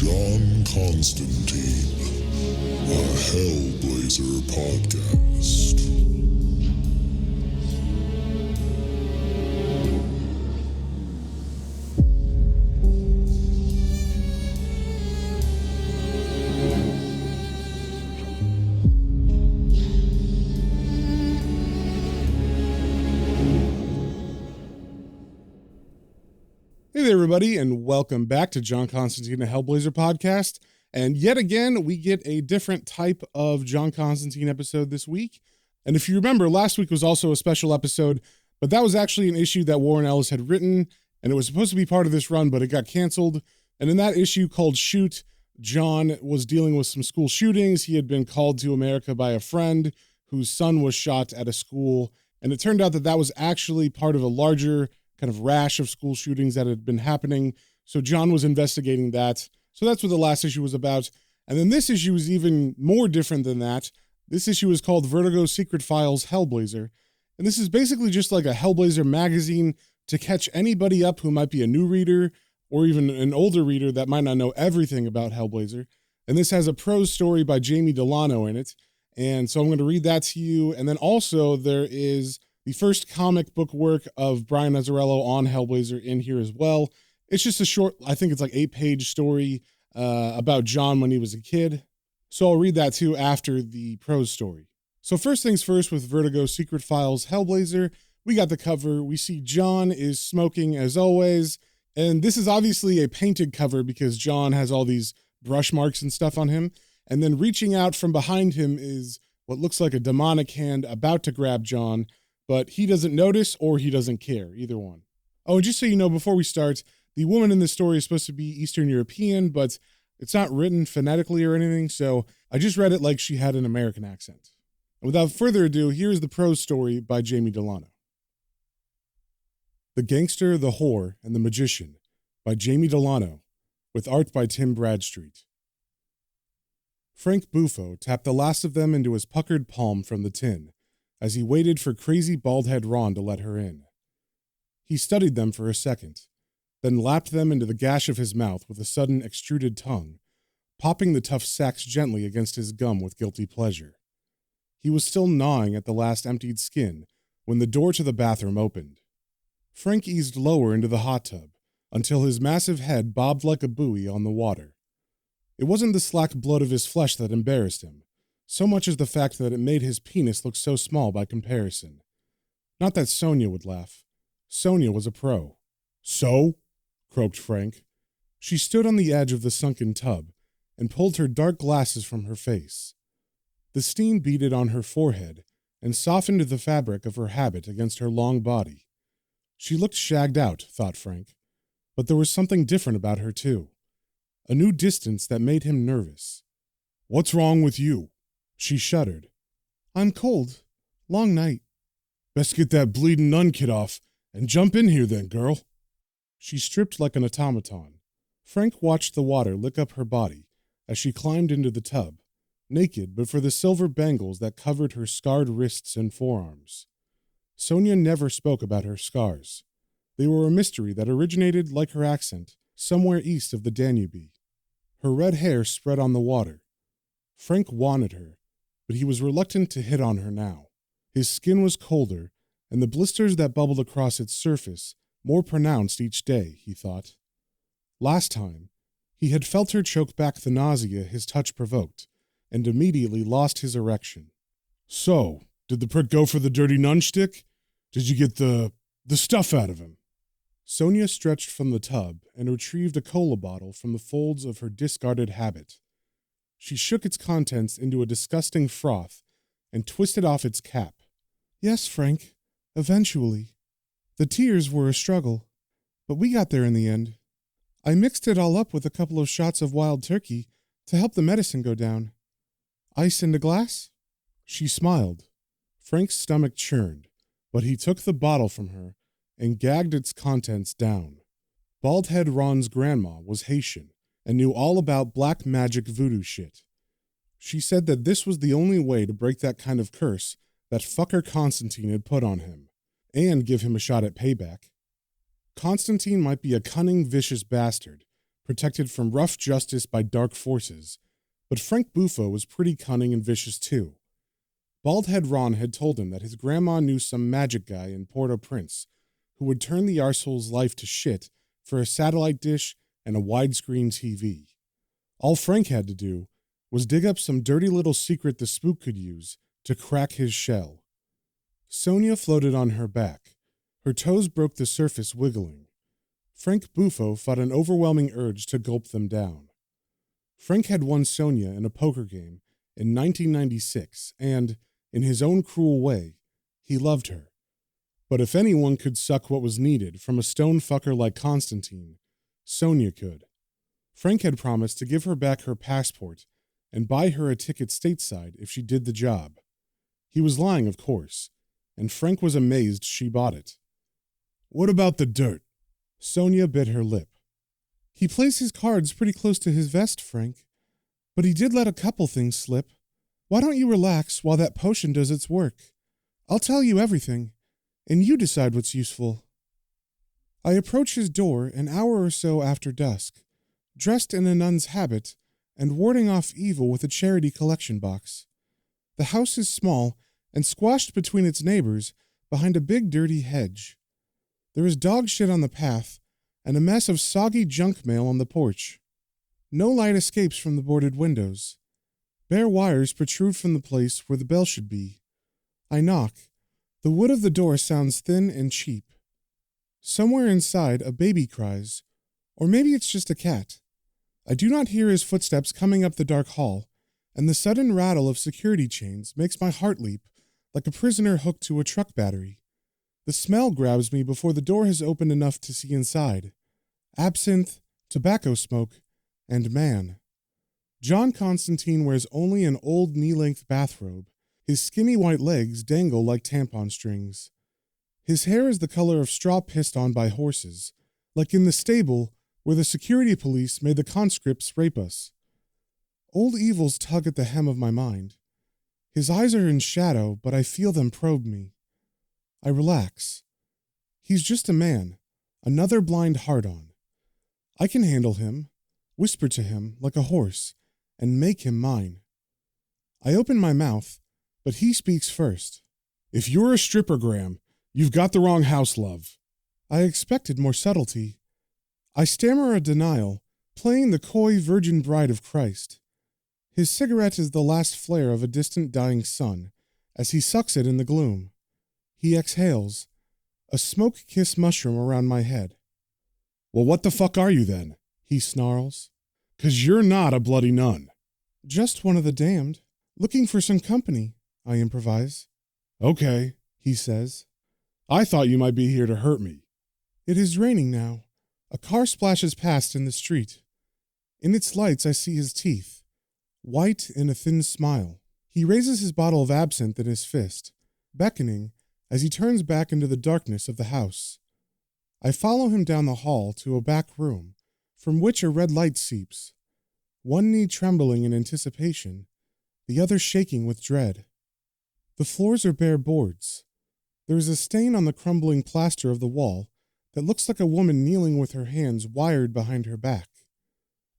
John Constantine, a Hellblazer podcast. Hey there, everybody, and welcome back to John Constantine, a Hellblazer podcast. And yet again, we get a different type of John Constantine episode this week. And if you remember, last week was also a special episode, but that was actually an issue that Warren Ellis had written, and it was supposed to be part of this run, but it got canceled. And in that issue called Shoot, John was dealing with some school shootings. He had been called to America by a friend whose son was shot at a school, and it turned out that that was actually part of a larger kind of rash of school shootings that had been happening. So John was investigating that. So that's what the last issue was about. And then this issue is even more different than that. This issue is called Vertigo Secret Files Hellblazer. And this is basically just like a Hellblazer magazine to catch anybody up who might be a new reader or even an older reader that might not know everything about Hellblazer. And this has a prose story by Jamie Delano in it. And so I'm going to read that to you. And then also there is the first comic book work of Brian Azzarello on Hellblazer in here as well. It's just a short, I think it's like 8-page story about John when he was a kid. So I'll read that too after the prose story. So first things first with Vertigo Secret Files Hellblazer, we got the cover. We see John is smoking as always. And this is obviously a painted cover because John has all these brush marks and stuff on him. And then reaching out from behind him is what looks like a demonic hand about to grab John, but he doesn't notice or he doesn't care, either one. Oh, and just so you know, before we start, the woman in this story is supposed to be Eastern European, but it's not written phonetically or anything, so I just read it like she had an American accent. And without further ado, here's the prose story by Jamie Delano. The Gangster, the Whore, and the Magician by Jamie Delano, with art by Tim Bradstreet. Frank Buffo tapped the last of them into his puckered palm from the tin, as he waited for crazy bald-head Ron to let her in. He studied them for a second, then lapped them into the gash of his mouth with a sudden extruded tongue, popping the tough sacks gently against his gum with guilty pleasure. He was still gnawing at the last emptied skin when the door to the bathroom opened. Frank eased lower into the hot tub until his massive head bobbed like a buoy on the water. It wasn't the slack blood of his flesh that embarrassed him, so much as the fact that it made his penis look so small by comparison. Not that Sonia would laugh. Sonia was a pro. So? Croaked Frank. She stood on the edge of the sunken tub and pulled her dark glasses from her face. The steam beaded on her forehead and softened the fabric of her habit against her long body. She looked shagged out, thought Frank, but there was something different about her too. A new distance that made him nervous. What's wrong with you? She shuddered. I'm cold. Long night. Best get that bleeding nun kid off and jump in here then, girl. She stripped like an automaton. Frank watched the water lick up her body as she climbed into the tub, naked but for the silver bangles that covered her scarred wrists and forearms. Sonia never spoke about her scars. They were a mystery that originated, like her accent, somewhere east of the Danube. Her red hair spread on the water. Frank wanted her, but he was reluctant to hit on her now. His skin was colder, and the blisters that bubbled across its surface more pronounced each day, he thought. Last time, he had felt her choke back the nausea his touch provoked, and immediately lost his erection. So, did the prick go for the dirty nun shtick? Did you get the stuff out of him? Sonia stretched from the tub and retrieved a cola bottle from the folds of her discarded habit. She shook its contents into a disgusting froth and twisted off its cap. Yes, Frank, eventually. The tears were a struggle, but we got there in the end. I mixed it all up with a couple of shots of wild turkey to help the medicine go down. Ice in a glass? She smiled. Frank's stomach churned, but he took the bottle from her and gagged its contents down. Bald-head Ron's grandma was Haitian and knew all about black magic voodoo shit. She said that this was the only way to break that kind of curse that fucker Constantine had put on him, and give him a shot at payback. Constantine might be a cunning, vicious bastard, protected from rough justice by dark forces, but Frank Buffo was pretty cunning and vicious too. Baldhead Ron had told him that his grandma knew some magic guy in Port-au-Prince who would turn the arsehole's life to shit for a satellite dish and a widescreen TV. All Frank had to do was dig up some dirty little secret the spook could use to crack his shell. Sonia floated on her back. Her toes broke the surface wiggling. Frank Buffo fought an overwhelming urge to gulp them down. Frank had won Sonia in a poker game in 1996, and, in his own cruel way, he loved her. But if anyone could suck what was needed from a stone fucker like Constantine, Sonia could. Frank had promised to give her back her passport and buy her a ticket stateside if she did the job. He was lying, of course, and Frank was amazed she bought it. "What about the dirt?" Sonia bit her lip. "He plays his cards pretty close to his vest, Frank, but he did let a couple things slip. Why don't you relax while that potion does its work? I'll tell you everything, and you decide what's useful." I approach his door an hour or so after dusk, dressed in a nun's habit and warding off evil with a charity collection box. The house is small and squashed between its neighbors behind a big dirty hedge. There is dog shit on the path and a mess of soggy junk mail on the porch. No light escapes from the boarded windows. Bare wires protrude from the place where the bell should be. I knock. The wood of the door sounds thin and cheap. Somewhere inside, a baby cries, or maybe it's just a cat. I do not hear his footsteps coming up the dark hall, and the sudden rattle of security chains makes my heart leap like a prisoner hooked to a truck battery. The smell grabs me before the door has opened enough to see inside. Absinthe, tobacco smoke, and man. John Constantine wears only an old knee-length bathrobe. His skinny white legs dangle like tampon strings. His hair is the color of straw pissed on by horses, like in the stable where the security police made the conscripts rape us. Old evils tug at the hem of my mind. His eyes are in shadow, but I feel them probe me. I relax. He's just a man, another blind hard-on. I can handle him, whisper to him like a horse, and make him mine. I open my mouth, but he speaks first. "If you're a stripper, Graham, you've got the wrong house, love." I expected more subtlety. I stammer a denial, playing the coy virgin bride of Christ. His cigarette is the last flare of a distant dying sun, as he sucks it in the gloom. He exhales, a smoke-kissed mushroom around my head. "Well, what the fuck are you then?" he snarls. "'Cause you're not a bloody nun." "Just one of the damned, looking for some company," I improvise. "Okay," he says. "I thought you might be here to hurt me." It is raining now. A car splashes past in the street. In its lights I see his teeth, white in a thin smile. He raises his bottle of absinthe in his fist, beckoning as he turns back into the darkness of the house. I follow him down the hall to a back room, from which a red light seeps, one knee trembling in anticipation, the other shaking with dread. The floors are bare boards. There is a stain on the crumbling plaster of the wall that looks like a woman kneeling with her hands wired behind her back.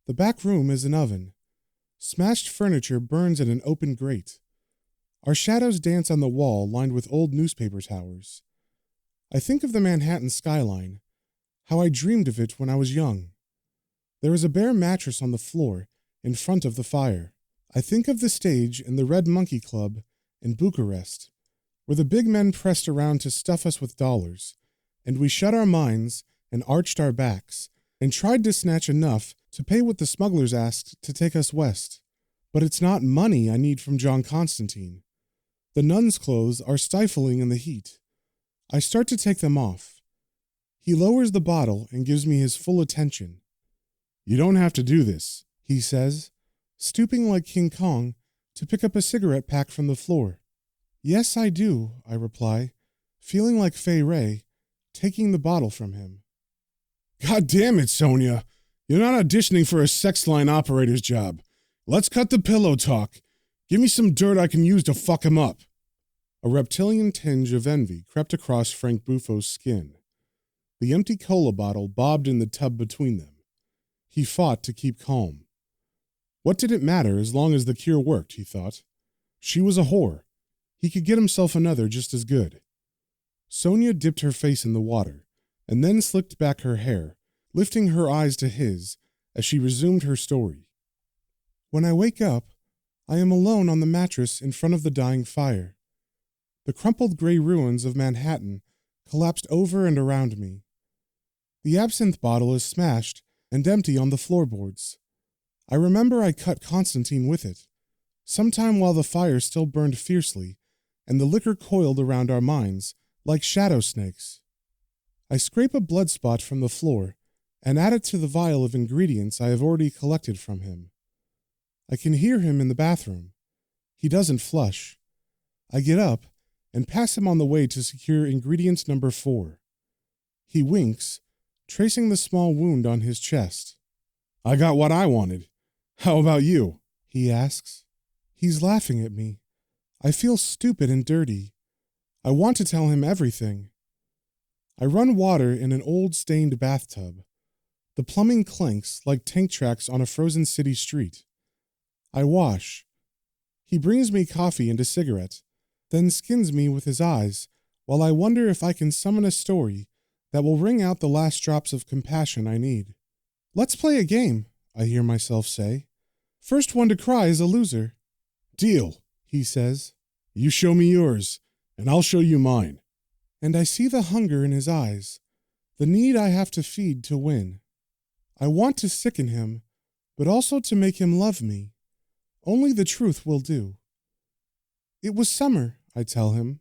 The back room is an oven. Smashed furniture burns in an open grate. Our shadows dance on the wall lined with old newspaper towers. I think of the Manhattan skyline, how I dreamed of it when I was young. There is a bare mattress on the floor in front of the fire. I think of the stage in the Red Monkey Club in Bucharest, where the big men pressed around to stuff us with dollars, and we shut our minds and arched our backs and tried to snatch enough to pay what the smugglers asked to take us west. But it's not money I need from John Constantine. The nun's clothes are stifling in the heat. I start to take them off. He lowers the bottle and gives me his full attention. "You don't have to do this," he says, stooping like King Kong to pick up a cigarette pack from the floor. "Yes, I do," I reply, feeling like Fay Ray, taking the bottle from him. "God damn it, Sonia. You're not auditioning for a sex line operator's job. Let's cut the pillow talk. Give me some dirt I can use to fuck him up." A reptilian tinge of envy crept across Frank Buffo's skin. The empty cola bottle bobbed in the tub between them. He fought to keep calm. What did it matter as long as the cure worked, he thought. She was a whore. He could get himself another just as good. Sonia dipped her face in the water, and then slicked back her hair, lifting her eyes to his as she resumed her story. When I wake up, I am alone on the mattress in front of the dying fire. The crumpled gray ruins of Manhattan collapsed over and around me. The absinthe bottle is smashed and empty on the floorboards. I remember I cut Constantine with it, sometime while the fire still burned fiercely and the liquor coiled around our minds like shadow snakes. I scrape a blood spot from the floor and add it to the vial of ingredients I have already collected from him. I can hear him in the bathroom. He doesn't flush. I get up and pass him on the way to secure ingredient number 4. He winks, tracing the small wound on his chest. I got what I wanted. How about you? He asks. He's laughing at me. I feel stupid and dirty. I want to tell him everything. I run water in an old stained bathtub. The plumbing clanks like tank tracks on a frozen city street. I wash. He brings me coffee and a cigarette, then skins me with his eyes while I wonder if I can summon a story that will wring out the last drops of compassion I need. Let's play a game, I hear myself say. First one to cry is a loser. Deal, he says. You show me yours, and I'll show you mine. And I see the hunger in his eyes, the need I have to feed to win. I want to sicken him, but also to make him love me. Only the truth will do. It was summer, I tell him.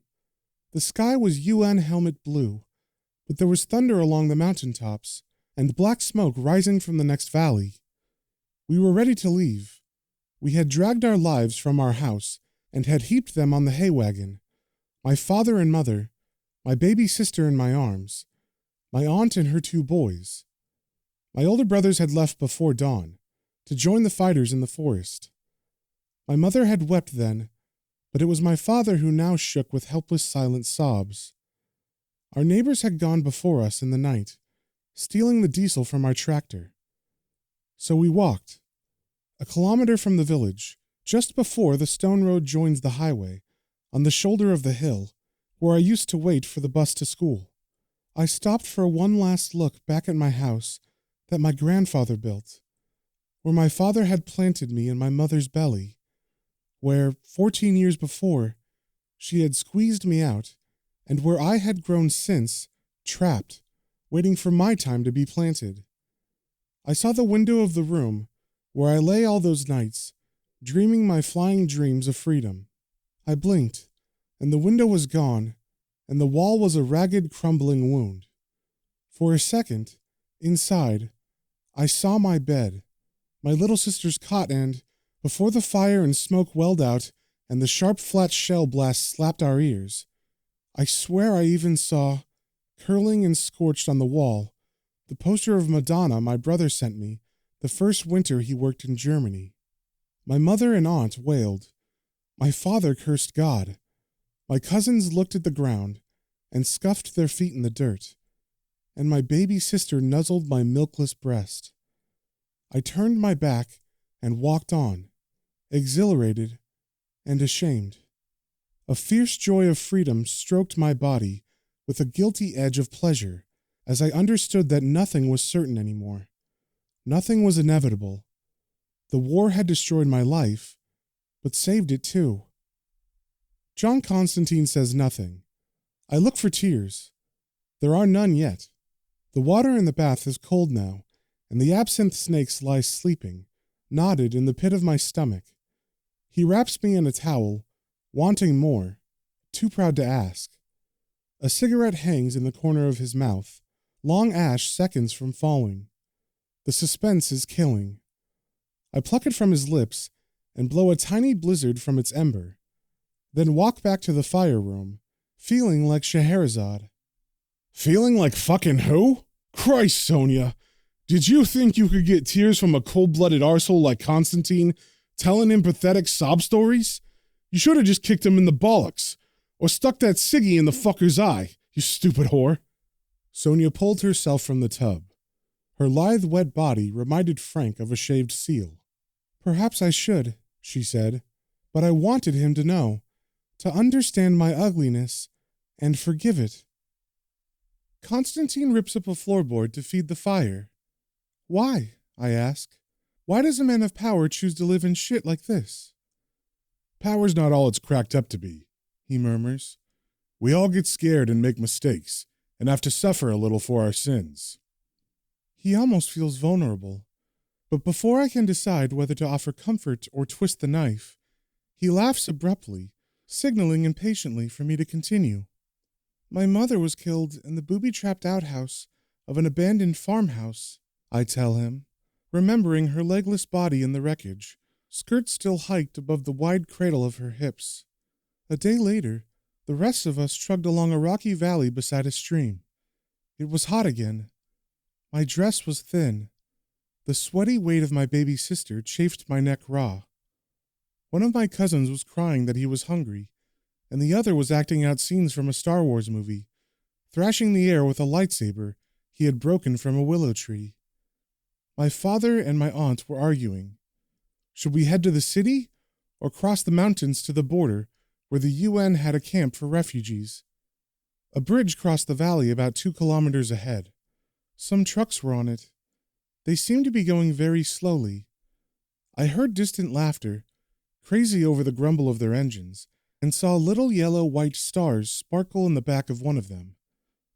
The sky was UN helmet blue, but there was thunder along the mountaintops and black smoke rising from the next valley. We were ready to leave. We had dragged our lives from our house and had heaped them on the hay wagon. My father and mother, my baby sister in my arms, my aunt and her 2 boys. My older brothers had left before dawn to join the fighters in the forest. My mother had wept then, but it was my father who now shook with helpless silent sobs. Our neighbors had gone before us in the night, stealing the diesel from our tractor. So we walked. A kilometer from the village, just before the stone road joins the highway, on the shoulder of the hill, where I used to wait for the bus to school. I stopped for one last look back at my house that my grandfather built, where my father had planted me in my mother's belly, where, 14 years before, she had squeezed me out, and where I had grown since, trapped, waiting for my time to be planted. I saw the window of the room where I lay all those nights, dreaming my flying dreams of freedom. I blinked, and the window was gone, and the wall was a ragged, crumbling wound. For a second, inside, I saw my bed, my little sister's cot, and, before the fire and smoke welled out and the sharp, flat shell blast slapped our ears, I swear I even saw, curling and scorched on the wall, the poster of Madonna my brother sent me the first winter he worked in Germany. My mother and aunt wailed. My father cursed God. My cousins looked at the ground and scuffed their feet in the dirt, and my baby sister nuzzled my milkless breast. I turned my back and walked on, exhilarated and ashamed. A fierce joy of freedom stroked my body with a guilty edge of pleasure as I understood that nothing was certain anymore. Nothing was inevitable. The war had destroyed my life, but saved it too. John Constantine says nothing. I look for tears. There are none yet. The water in the bath is cold now, and the absinthe snakes lie sleeping, knotted in the pit of my stomach. He wraps me in a towel, wanting more, too proud to ask. A cigarette hangs in the corner of his mouth, long ash seconds from falling. The suspense is killing. I pluck it from his lips and blow a tiny blizzard from its ember, then walk back to the fire room, feeling like Scheherazade. Feeling like fucking who? Christ, Sonia! Did you think you could get tears from a cold-blooded arsehole like Constantine, telling him pathetic sob stories? You should have just kicked him in the bollocks, or stuck that ciggy in the fucker's eye, you stupid whore. Sonia pulled herself from the tub. Her lithe, wet body reminded Frank of a shaved seal. "Perhaps I should," she said, "but I wanted him to know, to understand my ugliness, and forgive it." Constantine rips up a floorboard to feed the fire. "Why?" I ask. "Why does a man of power choose to live in shit like this?" "Power's not all it's cracked up to be," he murmurs. "We all get scared and make mistakes, and have to suffer a little for our sins." He almost feels vulnerable, but before I can decide whether to offer comfort or twist the knife, he laughs abruptly, signaling impatiently for me to continue. "My mother was killed in the booby-trapped outhouse of an abandoned farmhouse," I tell him, remembering her legless body in the wreckage, skirts still hiked above the wide cradle of her hips. A day later, the rest of us trudged along a rocky valley beside a stream. It was hot again. My dress was thin. The sweaty weight of my baby sister chafed my neck raw. One of my cousins was crying that he was hungry, and the other was acting out scenes from a Star Wars movie, thrashing the air with a lightsaber he had broken from a willow tree. My father and my aunt were arguing. Should we head to the city or cross the mountains to the border where the UN had a camp for refugees? A bridge crossed the valley about 2 kilometers ahead. Some trucks were on it. They seemed to be going very slowly. I heard distant laughter, crazy over the grumble of their engines, and saw little yellow-white stars sparkle in the back of one of them.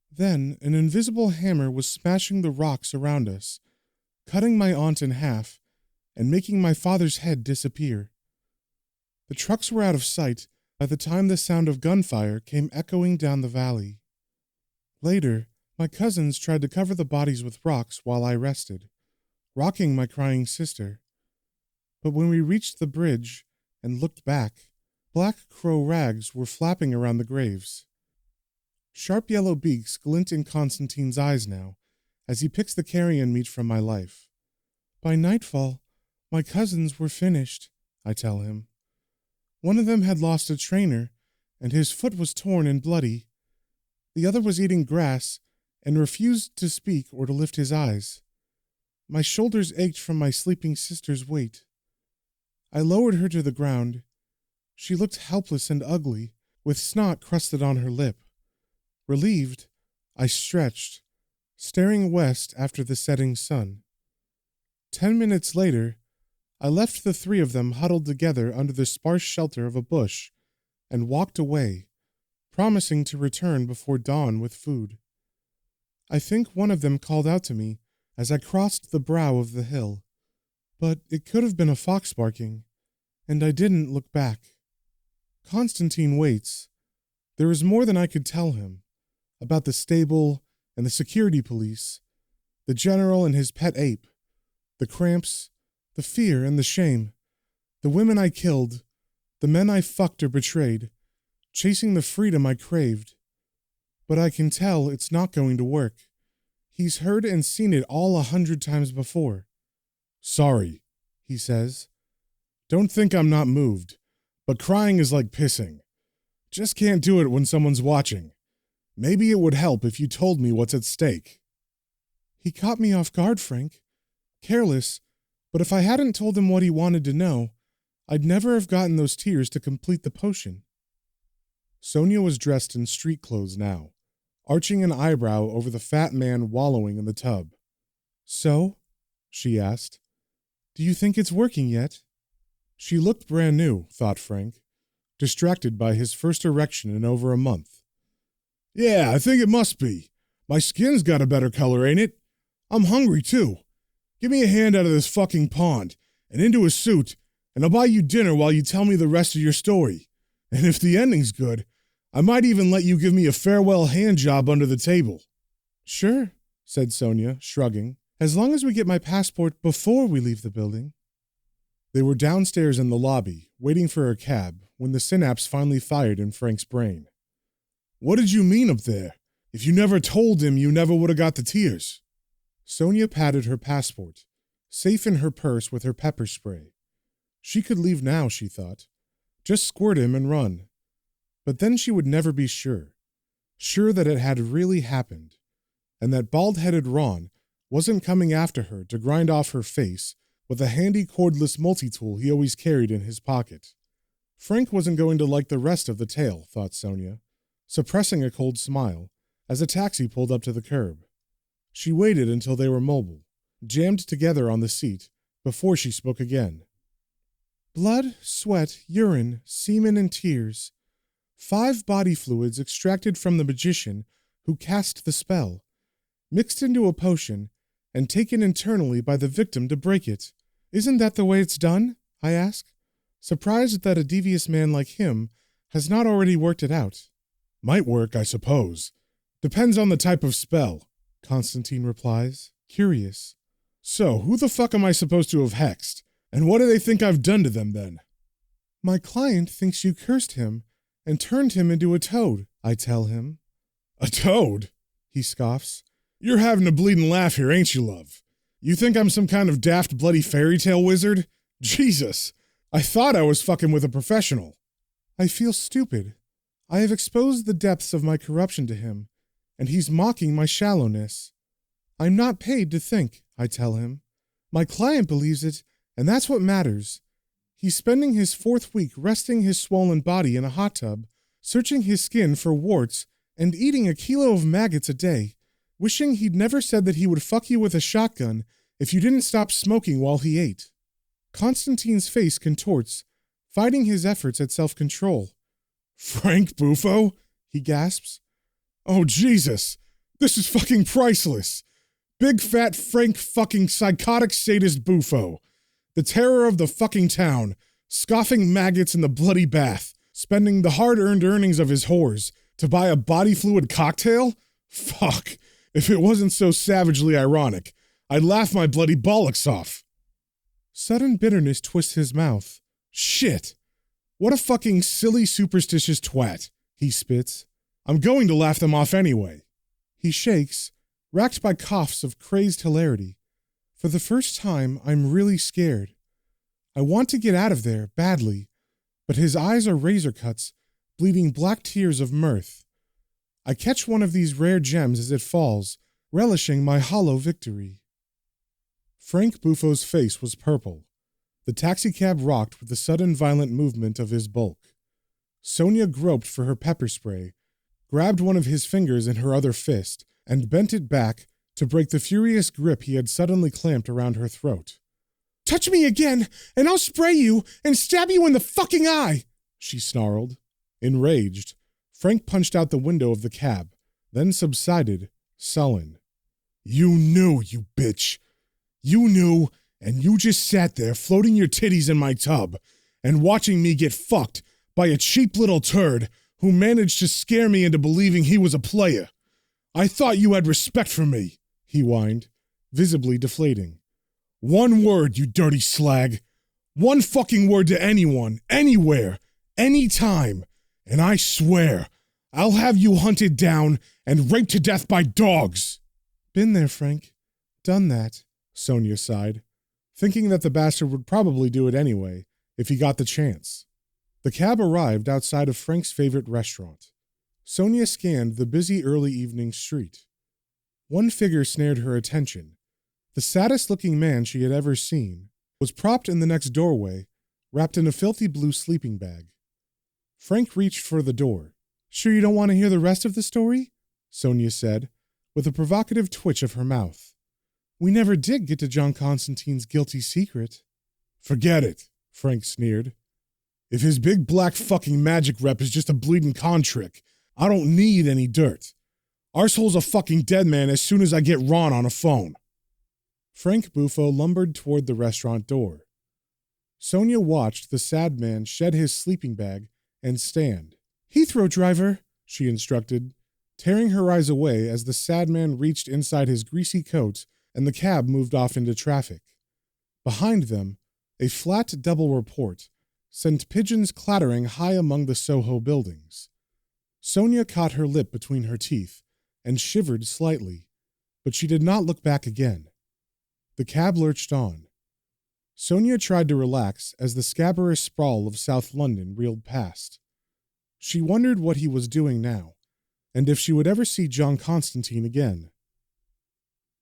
Then an invisible hammer was smashing the rocks around us, cutting my aunt in half and making my father's head disappear. The trucks were out of sight by the time the sound of gunfire came echoing down the valley. Later, my cousins tried to cover the bodies with rocks while I rested, rocking my crying sister. But when we reached the bridge and looked back, black crow rags were flapping around the graves. Sharp yellow beaks glint in Constantine's eyes now as he picks the carrion meat from my life. By nightfall, my cousins were finished, I tell him. One of them had lost a trainer, and his foot was torn and bloody. The other was eating grass and refused to speak or to lift his eyes. My shoulders ached from my sleeping sister's weight. I lowered her to the ground. She looked helpless and ugly, with snot crusted on her lip. Relieved, I stretched, staring west after the setting sun. 10 minutes later, I left the 3 of them huddled together under the sparse shelter of a bush and walked away, promising to return before dawn with food. I think one of them called out to me as I crossed the brow of the hill, but it could have been a fox barking, and I didn't look back. Constantine waits. There is more than I could tell him about the stable and the security police, the general and his pet ape, the cramps, the fear and the shame, the women I killed, the men I fucked or betrayed, chasing the freedom I craved. But I can tell it's not going to work. He's heard and seen it all 100 times before. "Sorry," he says. "Don't think I'm not moved, but crying is like pissing. Just can't do it when someone's watching. Maybe it would help if you told me what's at stake." He caught me off guard, Frank. Careless, but if I hadn't told him what he wanted to know, I'd never have gotten those tears to complete the potion. Sonia was dressed in street clothes now, arching an eyebrow over the fat man wallowing in the tub. "So?" she asked. "Do you think it's working yet?" She looked brand new, thought Frank, distracted by his first erection in over a month. "Yeah, I think it must be. My skin's got a better color, ain't it? I'm hungry, too. Give me a hand out of this fucking pond and into a suit, and I'll buy you dinner while you tell me the rest of your story. And if the ending's good, I might even let you give me a farewell hand job under the table." "Sure," said Sonia, shrugging, "as long as we get my passport before we leave the building." They were downstairs in the lobby, waiting for a cab, when the synapse finally fired in Frank's brain. "What did you mean up there? If you never told him, you never would have got the tears." Sonia patted her passport, safe in her purse with her pepper spray. She could leave now, she thought. Just squirt him and run. But then she would never be sure that it had really happened, and that bald-headed Ron wasn't coming after her to grind off her face with a handy cordless multi-tool he always carried in his pocket. Frank wasn't going to like the rest of the tale, thought Sonia, suppressing a cold smile as a taxi pulled up to the curb. She waited until they were mobile, jammed together on the seat, before she spoke again. Blood, sweat, urine, semen, and tears. 5 body fluids extracted from the magician who cast the spell, mixed into a potion, and taken internally by the victim to break it. Isn't that the way it's done? I ask, surprised that a devious man like him has not already worked it out. Might work, I suppose. Depends on the type of spell, Constantine replies, curious. So, who the fuck am I supposed to have hexed? And what do they think I've done to them then? My client thinks you cursed him and turned him into a toad, I tell him. A toad? He scoffs. You're having a bleeding laugh here, ain't you, love? You think I'm some kind of daft bloody fairy tale wizard? Jesus! I thought I was fucking with a professional. I feel stupid. I have exposed the depths of my corruption to him, and he's mocking my shallowness. I'm not paid to think, I tell him. My client believes it, and that's what matters. He's spending his 4th week resting his swollen body in a hot tub, searching his skin for warts, and eating a kilo of maggots a day, wishing he'd never said that he would fuck you with a shotgun if you didn't stop smoking while he ate. Constantine's face contorts, fighting his efforts at self-control. Frank Bufo? He gasps. Oh, Jesus! This is fucking priceless! Big fat Frank fucking psychotic sadist Bufo. The terror of the fucking town, scoffing maggots in the bloody bath, spending the hard-earned earnings of his whores to buy a body fluid cocktail? Fuck. If it wasn't so savagely ironic, I'd laugh my bloody bollocks off. Sudden bitterness twists his mouth. Shit. What a fucking silly superstitious twat, he spits. I'm going to laugh them off anyway. He shakes, racked by coughs of crazed hilarity. For the first time, I'm really scared. I want to get out of there, badly, but his eyes are razor cuts, bleeding black tears of mirth. I catch one of these rare gems as it falls, relishing my hollow victory. Frank Bufo's face was purple. The taxicab rocked with the sudden violent movement of his bulk. Sonia groped for her pepper spray, grabbed one of his fingers in her other fist, and bent it back to break the furious grip he had suddenly clamped around her throat. Touch me again, and I'll spray you and stab you in the fucking eye, she snarled. Enraged, Frank punched out the window of the cab, then subsided, sullen. You knew, you bitch. You knew, and you just sat there floating your titties in my tub and watching me get fucked by a cheap little turd who managed to scare me into believing he was a player. I thought you had respect for me, he whined, visibly deflating. One word, you dirty slag. One fucking word to anyone, anywhere, anytime, and I swear, I'll have you hunted down and raped to death by dogs. Been there, Frank. Done that, Sonia sighed, thinking that the bastard would probably do it anyway, if he got the chance. The cab arrived outside of Frank's favorite restaurant. Sonia scanned the busy early evening street. One figure snared her attention. The saddest-looking man she had ever seen was propped in the next doorway, wrapped in a filthy blue sleeping bag. Frank reached for the door. Sure you don't want to hear the rest of the story? Sonia said, with a provocative twitch of her mouth. We never did get to John Constantine's guilty secret. Forget it, Frank sneered. If his big black fucking magic rep is just a bleeding con trick, I don't need any dirt. Arsehole's a fucking dead man as soon as I get Ron on a phone. Frank Bufo lumbered toward the restaurant door. Sonia watched the sad man shed his sleeping bag and stand. Heathrow driver, she instructed, tearing her eyes away as the sad man reached inside his greasy coat and the cab moved off into traffic. Behind them, a flat double report sent pigeons clattering high among the Soho buildings. Sonia caught her lip between her teeth and shivered slightly, but she did not look back again. The cab lurched on. Sonia tried to relax as the scabrous sprawl of South London reeled past. She wondered what he was doing now, and if she would ever see John Constantine again.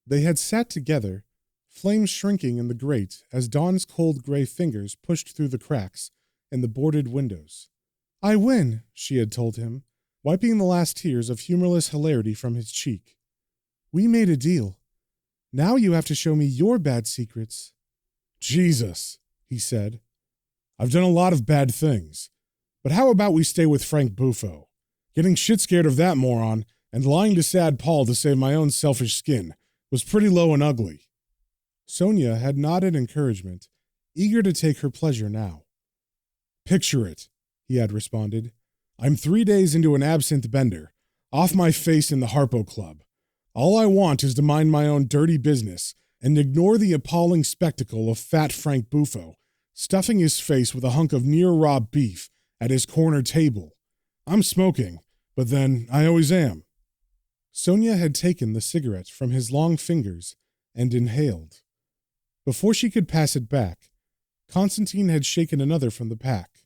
They had sat together, flames shrinking in the grate as Dawn's cold gray fingers pushed through the cracks in the boarded windows. "I win," she had told him, wiping the last tears of humorless hilarity from his cheek. "We made a deal. Now you have to show me your bad secrets." "Jesus," he said. "I've done a lot of bad things. But how about we stay with Frank Buffo? Getting shit scared of that moron and lying to Sad Paul to save my own selfish skin was pretty low and ugly." Sonia had nodded encouragement, eager to take her pleasure now. "Picture it," he had responded. "I'm 3 days into an absinthe bender, off my face in the Harpo Club. All I want is to mind my own dirty business and ignore the appalling spectacle of fat Frank Buffo stuffing his face with a hunk of near-raw beef at his corner table. I'm smoking, but then I always am." Sonia had taken the cigarette from his long fingers and inhaled. Before she could pass it back, Constantine had shaken another from the pack.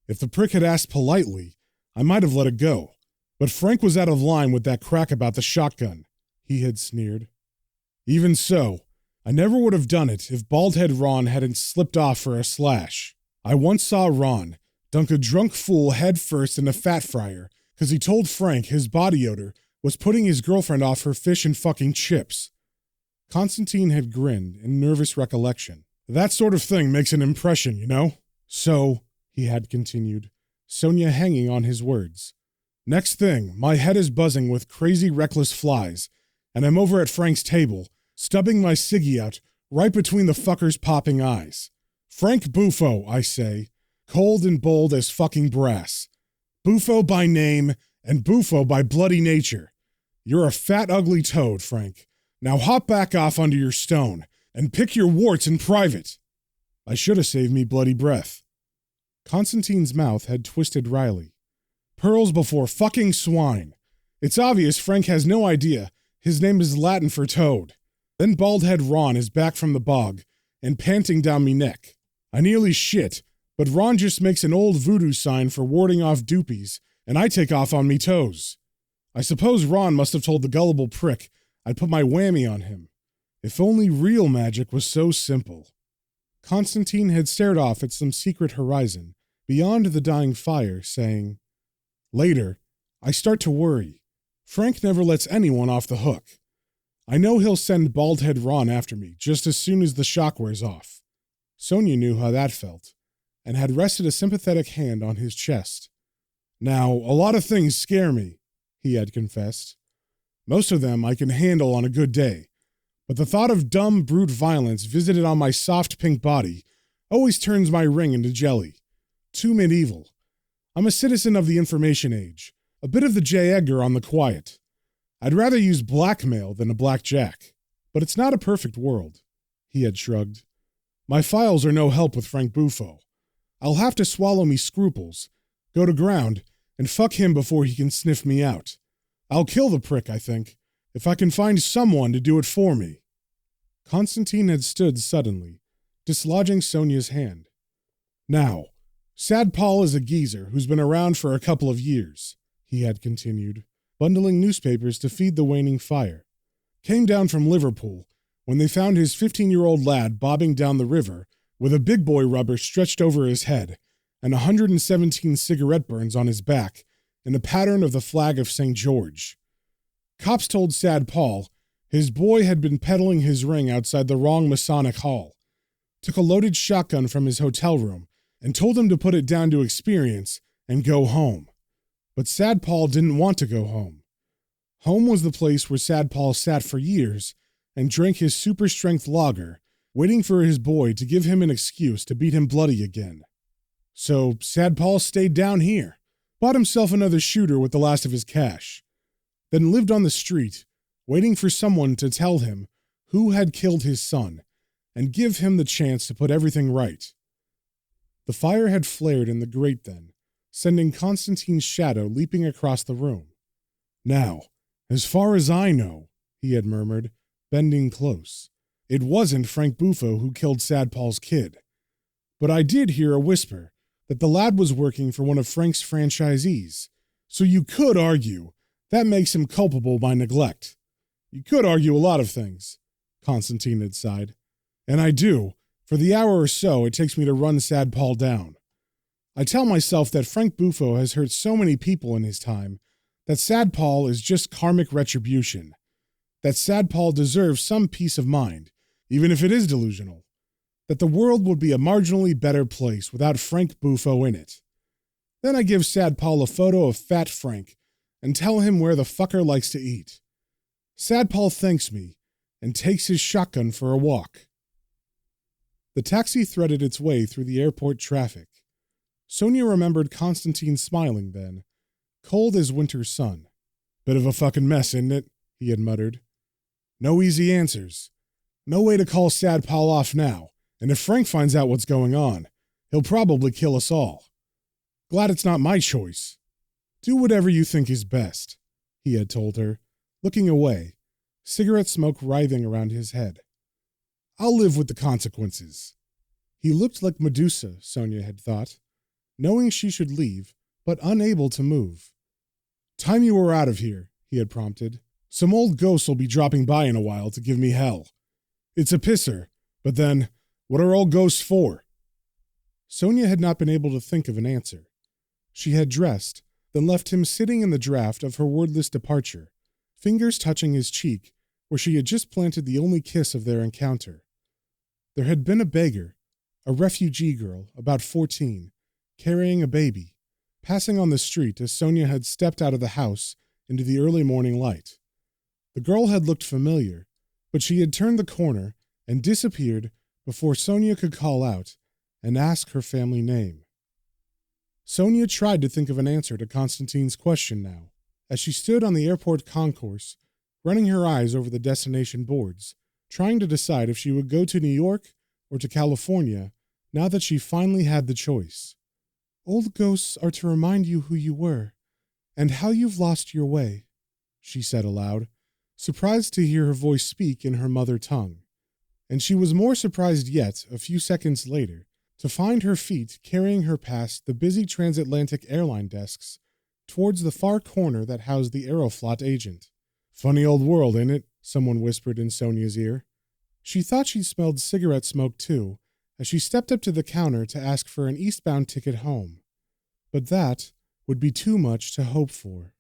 "If the prick had asked politely, I might have let it go. But Frank was out of line with that crack about the shotgun," he had sneered. "Even so, I never would have done it if Baldhead Ron hadn't slipped off for a slash. I once saw Ron dunk a drunk fool head first in a fat fryer because he told Frank his body odor was putting his girlfriend off her fish and fucking chips." Constantine had grinned in nervous recollection. "That sort of thing makes an impression, you know? So," he had continued, Sonia hanging on his words, "next thing, my head is buzzing with crazy reckless flies, and I'm over at Frank's table, stubbing my ciggy out right between the fucker's popping eyes. Frank Buffo, I say, cold and bold as fucking brass. Buffo by name and Buffo by bloody nature. You're a fat, ugly toad, Frank. Now hop back off under your stone and pick your warts in private." I should have saved me bloody breath. Constantine's mouth had twisted wryly. "Pearls before fucking swine. It's obvious Frank has no idea his name is Latin for toad. Then Baldhead Ron is back from the bog and panting down me neck. I nearly shit, but Ron just makes an old voodoo sign for warding off doopies, and I take off on me toes. I suppose Ron must have told the gullible prick I'd put my whammy on him. If only real magic was so simple." Constantine had stared off at some secret horizon beyond the dying fire, saying, "Later, I start to worry. Frank never lets anyone off the hook. I know he'll send Baldhead Ron after me just as soon as the shock wears off." Sonia knew how that felt, and had rested a sympathetic hand on his chest. "Now, a lot of things scare me," he had confessed. "Most of them I can handle on a good day, but the thought of dumb, brute violence visited on my soft pink body always turns my ring into jelly. Too medieval. I'm a citizen of the information age, a bit of the J. Edgar on the quiet. I'd rather use blackmail than a blackjack. But it's not a perfect world," he had shrugged. "My files are no help with Frank Buffo. I'll have to swallow me scruples, go to ground, and fuck him before he can sniff me out. I'll kill the prick, I think, if I can find someone to do it for me." Constantine had stood suddenly, dislodging Sonia's hand. "Now, Sad Paul is a geezer who's been around for a couple of years," he had continued, bundling newspapers to feed the waning fire. "Came down from Liverpool when they found his 15-year-old lad bobbing down the river with a big boy rubber stretched over his head and 117 cigarette burns on his back in a pattern of the flag of St. George. Cops told Sad Paul his boy had been peddling his ring outside the wrong Masonic hall, took a loaded shotgun from his hotel room and told him to put it down to experience and go home. But Sad Paul didn't want to go home. Home was the place where Sad Paul sat for years and drank his super-strength lager, waiting for his boy to give him an excuse to beat him bloody again. So Sad Paul stayed down here, bought himself another shooter with the last of his cash, then lived on the street, waiting for someone to tell him who had killed his son and give him the chance to put everything right. The fire had flared in the grate then, sending Constantine's shadow leaping across the room. "Now, as far as I know," he had murmured, bending close, "it wasn't Frank Buffo who killed Sad Paul's kid. But I did hear a whisper that the lad was working for one of Frank's franchisees, so you could argue that makes him culpable by neglect. You could argue a lot of things, Constantine had sighed. And I do. For the hour or so it takes me to run Sad Paul down. I tell myself that Frank Buffo has hurt so many people in his time that Sad Paul is just karmic retribution. That Sad Paul deserves some peace of mind, even if it is delusional. That the world would be a marginally better place without Frank Buffo in it. Then I give Sad Paul a photo of Fat Frank and tell him where the fucker likes to eat. Sad Paul thanks me and takes his shotgun for a walk. The taxi threaded its way through the airport traffic. Sonia remembered Constantine smiling then, cold as winter's sun. Bit of a fucking mess, isn't it? He had muttered. No easy answers. No way to call Sad Paul off now, and if Frank finds out what's going on, he'll probably kill us all. Glad it's not my choice. Do whatever you think is best, he had told her, looking away, cigarette smoke writhing around his head. I'll live with the consequences. He looked like Medusa, Sonia had thought, knowing she should leave, but unable to move. Time you were out of here, he had prompted. Some old ghosts will be dropping by in a while to give me hell. It's a pisser, but then, what are old ghosts for? Sonia had not been able to think of an answer. She had dressed, then left him sitting in the draft of her wordless departure, fingers touching his cheek where she had just planted the only kiss of their encounter. There had been a beggar, a refugee girl, about 14, carrying a baby, passing on the street as Sonia had stepped out of the house into the early morning light. The girl had looked familiar, but she had turned the corner and disappeared before Sonia could call out and ask her family name. Sonia tried to think of an answer to Constantine's question now, as she stood on the airport concourse, running her eyes over the destination boards, trying to decide if she would go to New York or to California now that she finally had the choice. Old ghosts are to remind you who you were, and how you've lost your way, she said aloud, surprised to hear her voice speak in her mother tongue. And she was more surprised yet, a few seconds later, to find her feet carrying her past the busy transatlantic airline desks towards the far corner that housed the Aeroflot agent. Funny old world, ain't it? Someone whispered in Sonia's ear. She thought she smelled cigarette smoke too, as she stepped up to the counter to ask for an eastbound ticket home. But that would be too much to hope for.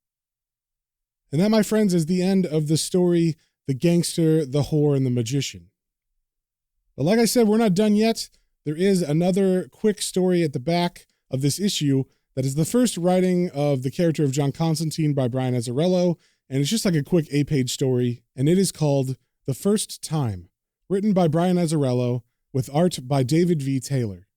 And that, my friends, is the end of the story, The Gangster, the Whore, and the Magician. But like I said, we're not done yet. There is another quick story at the back of this issue that is the first writing of the character of John Constantine by Brian Azzarello, and it's just like a quick 8-page story, and it is called The First Time, written by Brian Azzarello, with art by David V. Taylor.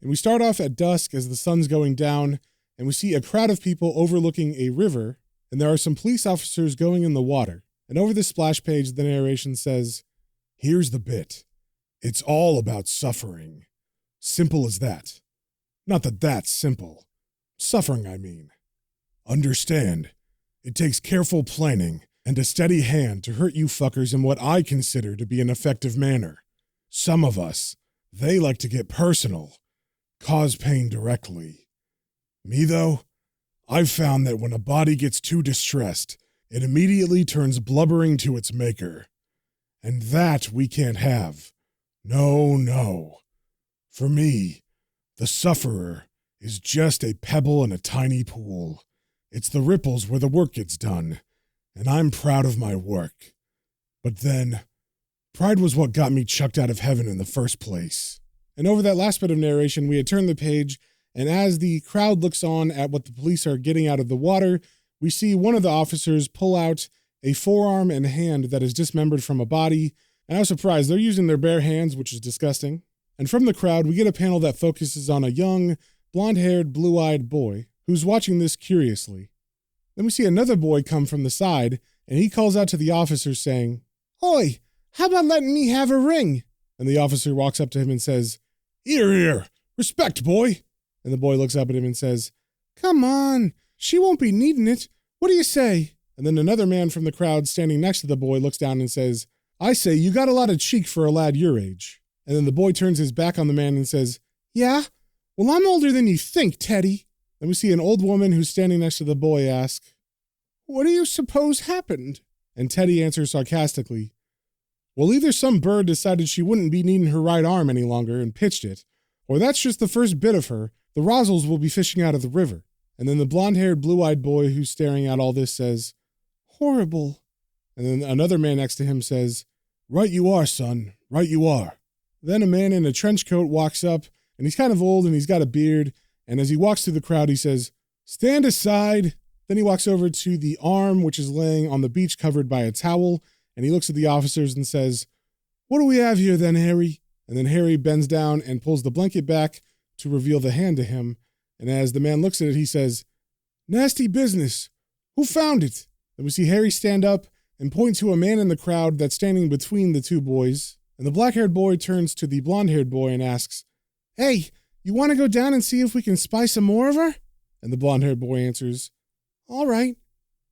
And we start off at dusk as the sun's going down, and we see a crowd of people overlooking a river, and there are some police officers going in the water. And over this splash page, the narration says, "Here's the bit. It's all about suffering. Simple as that. Not that that's simple. Suffering, I mean. Understand, it takes careful planning and a steady hand to hurt you fuckers in what I consider to be an effective manner. Some of us, they like to get personal, cause pain directly. Me, though, I've found that when a body gets too distressed, it immediately turns blubbering to its maker. And that we can't have. No, no. For me, the sufferer is just a pebble in a tiny pool. It's the ripples where the work gets done, and I'm proud of my work. But then, pride was what got me chucked out of heaven in the first place." And over that last bit of narration, we had turned the page, and as the crowd looks on at what the police are getting out of the water, we see one of the officers pull out a forearm and hand that is dismembered from a body. And I was surprised. They're using their bare hands, which is disgusting. And from the crowd, we get a panel that focuses on a young, blonde-haired, blue-eyed boy who's watching this curiously. Then we see another boy come from the side, and he calls out to the officer saying, "Oi, how about letting me have a ring?" And the officer walks up to him and says, "Here, here, respect, boy." And the boy looks up at him and says, "Come on, she won't be needing it. What do you say?" And then another man from the crowd standing next to the boy looks down and says, "I say, you got a lot of cheek for a lad your age." And then the boy turns his back on the man and says, "Yeah? Well, I'm older than you think, Teddy." Then we see an old woman who's standing next to the boy ask, "What do you suppose happened?" And Teddy answers sarcastically, well, either some bird decided she wouldn't be needing her right arm any longer and pitched it, or that's just the first bit of her. The Rosals will be fishing out of the river. And then the blonde-haired, blue-eyed boy who's staring at all this says, horrible. And then another man next to him says, right you are, son, right you are. Then a man in a trench coat walks up, and he's kind of old and he's got a beard, and as he walks through the crowd, he says, stand aside. Then he walks over to the arm, which is laying on the beach covered by a towel, and he looks at the officers and says, what do we have here then, Harry? And then Harry bends down and pulls the blanket back to reveal the hand to him, and as the man looks at it, he says, nasty business. Who found it? Then we see Harry stand up and point to a man in the crowd that's standing between the two boys, and the black-haired boy turns to the blonde-haired boy and asks, hey, you want to go down and see if we can spy some more of her? And the blonde-haired boy answers, all right.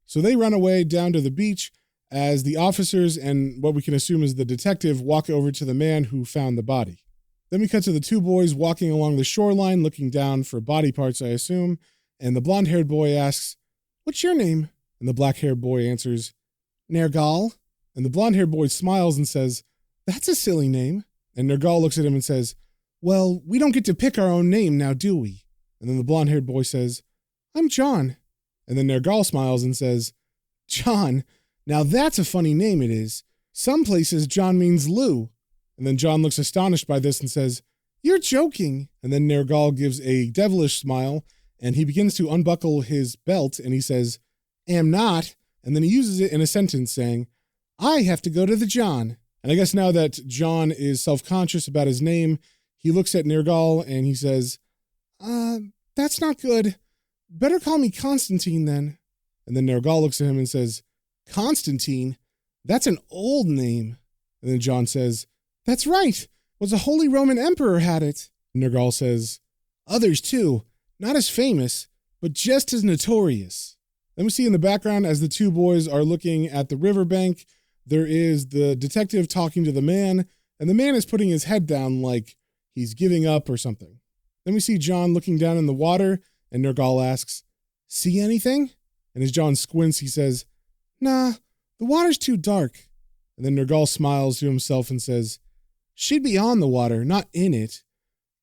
So they run away down to the beach as the officers and what we can assume is the detective walk over to the man who found the body. Then we cut to the two boys walking along the shoreline looking down for body parts, I assume, and the blonde-haired boy asks, what's your name? And the black-haired boy answers, Nergal. And the blonde-haired boy smiles and says, that's a silly name. And Nergal looks at him and says, well, we don't get to pick our own name now, do we? And then the blonde-haired boy says, I'm John. And then Nergal smiles and says, John, now that's a funny name it is. Some places John means Lou. And then John looks astonished by this and says, you're joking. And then Nergal gives a devilish smile and he begins to unbuckle his belt and he says, am not. And then he uses it in a sentence saying, I have to go to the John. And I guess now that John is self-conscious about his name, he looks at Nergal and he says, that's not good. Better call me Constantine then. And then Nergal looks at him and says, Constantine? That's an old name. And then John says, that's right. Was a Holy Roman Emperor had it. And Nergal says, others too. Not as famous, but just as notorious. Then we see in the background as the two boys are looking at the riverbank, there is the detective talking to the man, and the man is putting his head down like he's giving up or something. Then we see John looking down in the water, and Nergal asks, see anything? And as John squints, he says, nah, the water's too dark. And then Nergal smiles to himself and says, she'd be on the water, not in it.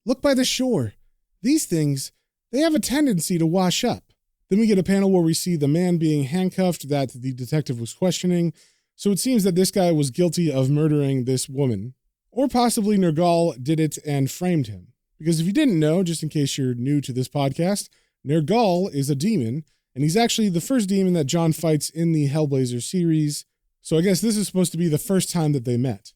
Look by the shore. These things, they have a tendency to wash up. Then we get a panel where we see the man being handcuffed that the detective was questioning. So it seems that this guy was guilty of murdering this woman. Or possibly Nergal did it and framed him. Because if you didn't know, just in case you're new to this podcast, Nergal is a demon, and he's actually the first demon that John fights in the Hellblazer series. So I guess this is supposed to be the first time that they met.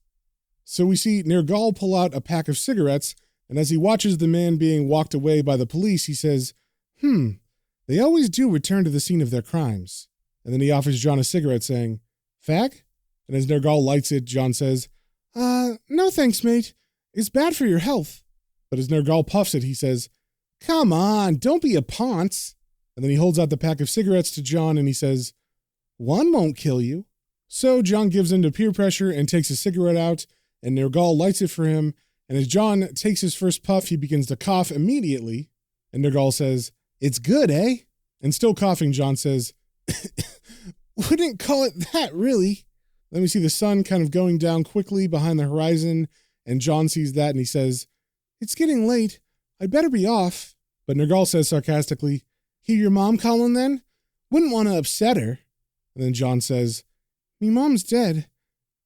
So we see Nergal pull out a pack of cigarettes, and as he watches the man being walked away by the police, he says, they always do return to the scene of their crimes. And then he offers John a cigarette saying, fag? And as Nergal lights it, John says, no thanks, mate. It's bad for your health. But as Nergal puffs it, he says, come on, don't be a ponce. And then he holds out the pack of cigarettes to John and he says, one won't kill you. So John gives in to peer pressure and takes a cigarette out, and Nergal lights it for him. And as John takes his first puff, he begins to cough immediately. And Nergal says, it's good, eh? And still coughing, John says, wouldn't call it that, really. Then we see the sun kind of going down quickly behind the horizon, and John sees that and he says, it's getting late. I'd better be off. But Nergal says sarcastically, hear your mom calling then? Wouldn't want to upset her. And then John says, me mom's dead.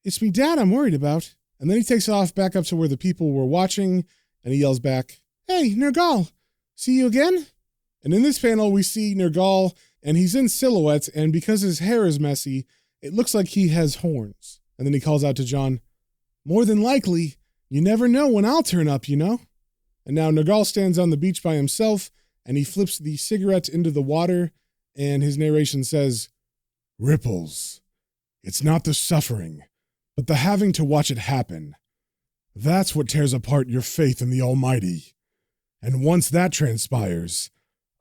It's me dad I'm worried about. And then he takes off back up to where the people were watching, and he yells back, hey, Nergal, see you again? And in this panel, we see Nergal, and he's in silhouette, and because his hair is messy, it looks like he has horns. And then he calls out to John, more than likely, you never know when I'll turn up, you know? And now Nergal stands on the beach by himself, and he flips the cigarette into the water, and his narration says, ripples. It's not the suffering, but the having to watch it happen. That's what tears apart your faith in the Almighty. And once that transpires,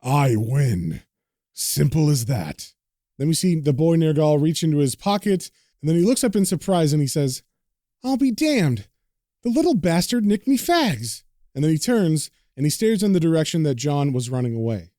I win. Simple as that. Then we see the boy Nergal reach into his pocket, and then he looks up in surprise and he says, I'll be damned. The little bastard nicked me fags. And then he turns and he stares in the direction that John was running away.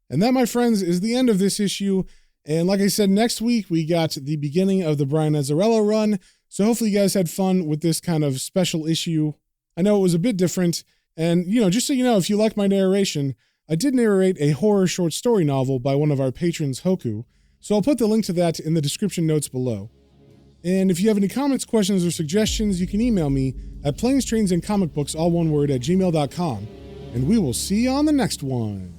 And that, my friends, is the end of this issue. And like I said, next week we got the beginning of the Brian Azzarello run. So hopefully you guys had fun with this kind of special issue. I know it was a bit different. And, just so you know, if you like my narration, I did narrate a horror short story novel by one of our patrons, Hoku. So I'll put the link to that in the description notes below. And if you have any comments, questions, or suggestions, you can email me at planestrains and comic books, all one word, @gmail.com. And we will see you on the next one.